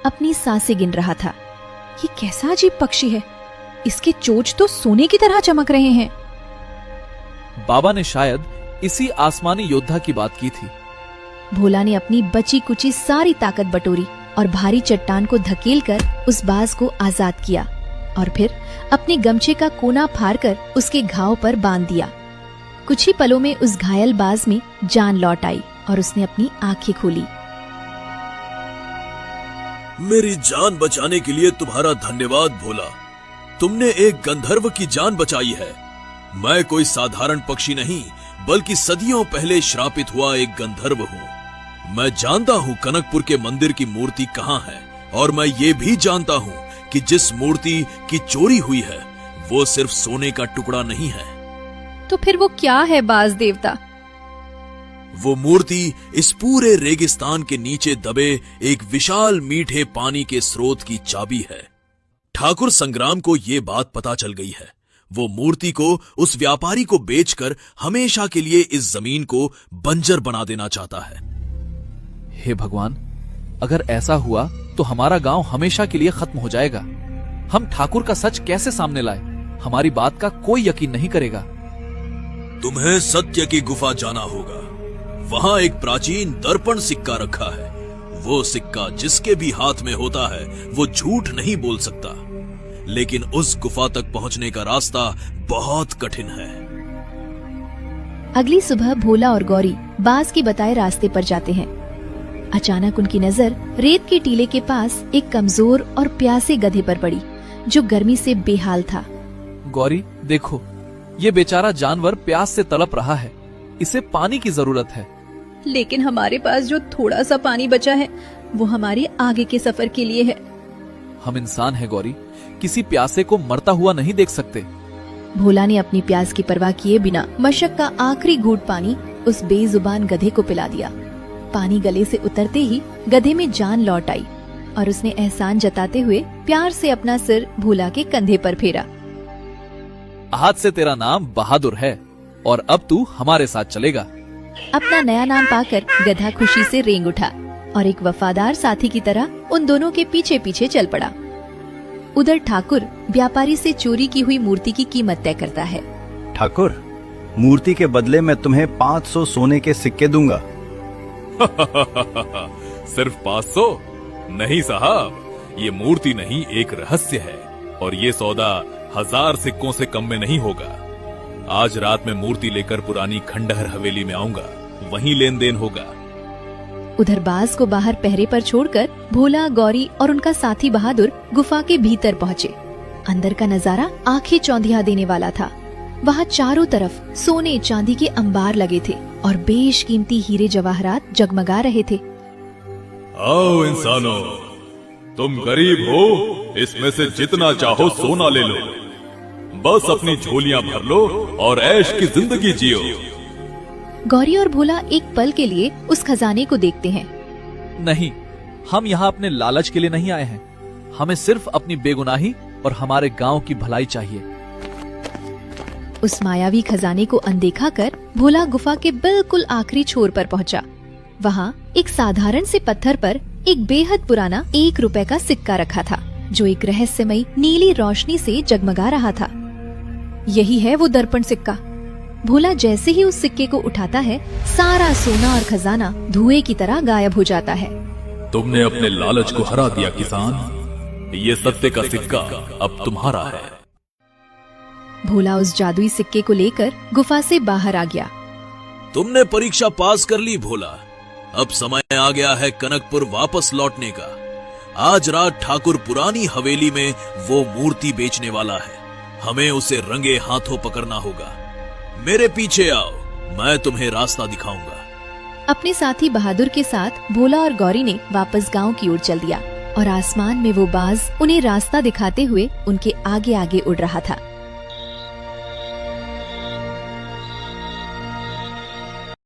अपनी सांसें गिन रहा था। ये कैसा अजीब पक्षी है, इसके चोंच तो सोने की तरह चमक रहे हैं। बाबा ने शायद इसी आसमानी योद्धा की बात की थी। भोला ने अपनी बची कुची सारी ताकत बटोरी और भारी चट्टान को धकेलकर उस बाज को आजाद किया और फिर अपने गमछे का कोना फाड़कर उसके घाव पर बांध दिया। कुछ ही पलों में उस घायल बाज में जान लौट आई और उसने अपनी आंखें खोली। मेरी जान बचाने के लिए तुम्हारा धन्यवाद भोला। तुमने एक गंधर्व की जान बचाई है। मैं कोई साधारण पक्षी नहीं, बल्कि सदियों पहले श्रापित हुआ एक गंधर्व हूँ। मैं जानता हूँ कनकपुर के मंदिर की मूर्ति कहाँ है, और मैं ये भी जानता हूँ कि जिस मूर्ति की चोरी हुई है वो सिर्फ सोने का टुकड़ा नहीं है। तो फिर वो क्या है बाज देवता? वो मूर्ति इस पूरे रेगिस्तान के नीचे दबे एक विशाल मीठे पानी के स्रोत की चाबी है। ठाकुर संग्राम को ये बात पता चल गई है। वो मूर्ति को उस व्यापारी को बेचकर हमेशा के लिए इस जमीन को बंजर बना देना चाहता है। हे भगवान, अगर ऐसा हुआ तो हमारा गांव हमेशा के लिए खत्म हो जाएगा। हम ठाकुर का सच कैसे सामने लाए? हमारी बात का कोई यकीन नहीं करेगा। तुम्हें सत्य की गुफा जाना होगा। वहां एक प्राचीन दर्पण सिक्का रखा है। वो सिक्का जिसके भी हाथ में होता है वो झूठ नहीं बोल सकता, लेकिन उस गुफा तक पहुंचने का रास्ता बहुत कठिन है। अगली सुबह भोला और गौरी बाज के बताए रास्ते पर जाते हैं। अचानक उनकी नजर रेत के टीले के पास एक कमजोर और प्यासे गधे पर पड़ी, जो गर्मी से बेहाल था। गौरी, देखो, ये बेचारा जानवर प्यास से तड़प रहा है। इसे पानी की जरूरत है। लेकिन हमारे पास जो थोड़ा सा पानी बचा है वो हमारे आगे के सफर के लिए है। हम इंसान हैं गौरी, किसी प्यासे को मरता हुआ नहीं देख सकते। भोला ने अपनी प्यास की परवाह किए बिना मशक का आखिरी घूंट पानी उस बेजुबान गधे को पिला दिया। पानी गले से उतरते ही गधे में जान लौट आई और उसने एहसान जताते हुए प्यार से अपना सिर भोला के कंधे पर फेरा। आज से तेरा नाम बहादुर है और अब तू हमारे साथ चलेगा। अपना नया नाम पाकर गधा खुशी से रेंग उठा और एक वफादार साथी की तरह उन दोनों के पीछे पीछे चल पड़ा। उधर ठाकुर व्यापारी से चोरी की हुई मूर्ति की कीमत तय करता है। ठाकुर, मूर्ति के बदले मैं तुम्हें 500 सोने के सिक्के दूंगा। सिर्फ 500? नहीं साहब, ये मूर्ति नहीं, एक रहस्य है, और ये सौदा 1000 सिक्कों से कम में नहीं होगा। आज रात में मूर्ति लेकर पुरानी खंडहर हवेली में आऊंगा, वहीं लेन देन होगा। उधर बाज को बाहर पहरे पर छोड़कर भोला, गौरी और उनका साथी बहादुर गुफा के भीतर पहुँचे। अंदर का नजारा आंखें चौंधिया देने वाला था। वहाँ चारों तरफ सोने चांदी के अंबार लगे थे और बेशकीमती हीरे जवाहरात जगमगा रहे थे। आओ इंसानों, तुम गरीब हो, इसमें से जितना चाहो सोना ले लो। बस अपनी झोलियां भर लो और ऐश की जिंदगी जियो। गौरी और भोला एक पल के लिए उस खजाने को देखते हैं। नहीं, हम यहाँ अपने लालच के लिए नहीं आए हैं। हमें सिर्फ अपनी बेगुनाही और हमारे गांव की भलाई चाहिए। उस मायावी खजाने को अनदेखा कर भोला गुफा के बिल्कुल आखिरी छोर पर पहुंचा। वहाँ एक साधारण से पत्थर पर एक बेहद पुराना 1 रुपए का सिक्का रखा था, जो एक रहस्यमयी नीली रोशनी से जगमगा रहा था। यही है वो दर्पण सिक्का। भोला जैसे ही उस सिक्के को उठाता है, सारा सोना और खजाना धुएं की तरह गायब हो जाता है। तुमने अपने लालच को हरा दिया किसान। ये सत्य का सिक्का अब तुम्हारा है। भोला उस जादुई सिक्के को लेकर गुफा से बाहर आ गया। तुमने परीक्षा पास कर ली भोला। अब समय आ गया है कनकपुर वापस लौटने का। आज रात ठाकुर पुरानी हवेली में वो मूर्ति बेचने वाला है। हमें उसे रंगे हाथों पकड़ना होगा। मेरे पीछे आओ, मैं तुम्हें रास्ता दिखाऊंगा। अपने साथी बहादुर के साथ भोला और गौरी ने वापस गांव की ओर चल दिया और आसमान में वो बाज उन्हें रास्ता दिखाते हुए उनके आगे आगे उड़ रहा था।